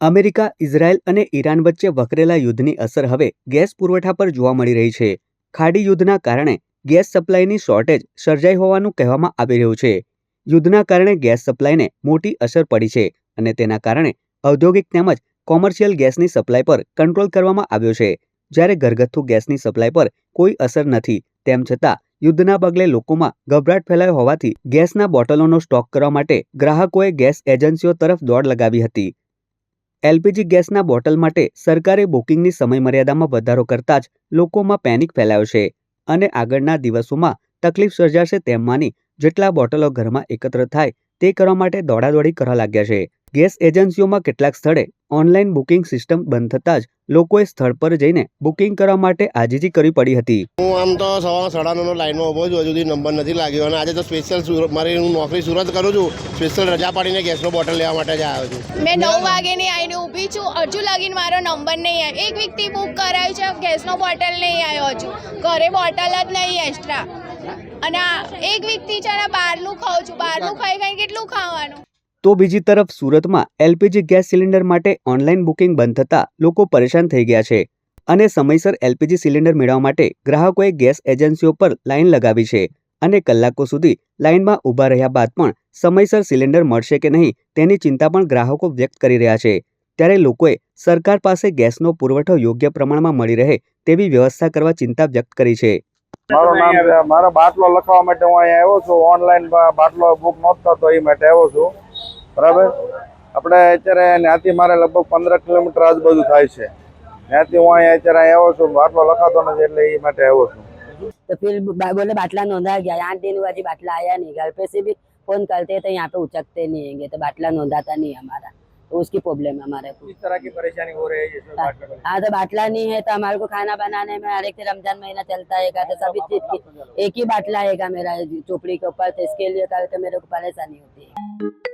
America, Israel અને Iran વચ્ચે વકરેલા યુદ્ધની અસર હવે ગેસ પુરવઠા પર જોવા મળી રહી છે. ખાડી યુદ્ધના કારણે ગેસ સપ્લાયની શોર્ટેજ સર્જાઈ હોવાનું કહેવામાં આવી રહ્યું છે. યુદ્ધના કારણે ગેસ સપ્લાયને મોટી અસર પડી છે અને તેના કારણે ઔદ્યોગિક તેમજ કોમર્શિયલ ગેસની સપ્લાય પર કંટ્રોલ કરવામાં આવ્યો છે. જ્યારે ઘરગથ્થુ ગેસની સપ્લાય પર કોઈ અસર નથી. તેમ છતાં યુદ્ધના પગલે લોકોમાં ગભરાટ ફેલાયો હોવાથી ગેસના બોટલોનો સ્ટોક કરવા માટે ગ્રાહકોએ ગેસ એજન્સીઓ તરફ દોડ લગાવી હતી. એલપીજી ગેસના બોટલ માટે સરકારે બુકિંગની સમયમર્યાદામાં વધારો કરતાં જ લોકોમાં પેનિક ફેલાયો છે અને આગળના દિવસોમાં તકલીફ સર્જાશે તેમ માની જેટલા બોટલો ઘરમાં એકત્ર થાય તે કરવા માટે દોડાદોડી કરવા લાગ્યા છે. ગેસ એજન્સીઓમાં કેટલાક સ્થળે ઓનલાઈન બુકિંગ સિસ્ટમ બંધ થતાં જ લોકોએ સ્થળ પર જઈને બુકિંગ કરવા માટે આજીજી કરવી પડી હતી. હું આમ તો સવારના 9:30 લાઈનમાં ઊભો છું, હજુ સુધી નંબર નથી લાગ્યો અને આજે તો સ્પેશિયલ મારી હું નોકરી સુરત કરું છું, સ્પેશિયલ રજા પાડીને ગેસનો બોટલ લેવા માટે જ આવ્યો છું. મેં 9 વાગ્યાની આવીને ઊભી છું, હજુ લગીને મારો નંબર નહીં આવ્યો. એક વીકથી બુક કરાયું છે, ગેસનો બોટલ નહીં આવ્યો હજુ. ઘરે બોટલ જ નહીં એક્સ્ટ્રા અને એક વીકથી છે ને બહારનું ખાઉં છું. બહારનું ખાઈ કેટલું ખાવાનું. તો બીજી તરફ સુરતમાં એલપીજી ગેસ સિલિન્ડર માટે ઓનલાઈન બુકિંગ બંધ થતાં લોકો પરેશાન થઈ ગયા છે અને સમયસર એલપીજી સિલિન્ડર મેળવવા માટે ગ્રાહકોએ ગેસ એજન્સીઓ પર લાઈન લગાવી છે અને કલાકો સુધી લાઈનમાં ઊભા રહ્યા બાદ પણ સમયસર સિલિન્ડર મળશે કે નહીં તેની ચિંતા પણ ગ્રાહકો વ્યક્ત કરી રહ્યા છે. ત્યારે લોકોએ સરકાર પાસે ગેસનો પુરવઠો યોગ્ય પ્રમાણમાં મળી રહે તેવી વ્યવસ્થા કરવા ચિંતા વ્યક્ત કરી છે. મારો બાટલો લખવા માટે હું અહીંયા આવ્યો છું. ઓનલાઈન બાટલો બુક નહોતો તો એ માટે આવ્યો છું. બરાબર, આપણે અત્યારે ત્યાંથી મારે લગભગ 15 કિલોમીટર આજુબાજુ થાય છે. ત્યાંથી હું અહીંયા અત્યારે આવ્યો છું, બાટલો લખાતો નથી એટલે એ માટે આવ્યો છું. तो फिर बोले बाटला नोंदा गया, 8 दिन हुआ जी बाटला आया नहीं. घर पे से भी फोन करते तो यहाँ पे उचकते नहीं हैंगे, तो बाटला नोंदाता नहीं हमारा, तो उसकी प्रॉब्लम है हमारे को. इस तरह की परेशानी हो रही है. हाँ, तो बाटला नहीं है तो हमारे को खाना बनाने में हर एक रमजान महीना चलता है तो सभी चीज की एक ही बाटला है मेरा चोपड़ी के ऊपर, तो इसके लिए तो मेरे को परेशानी होती है.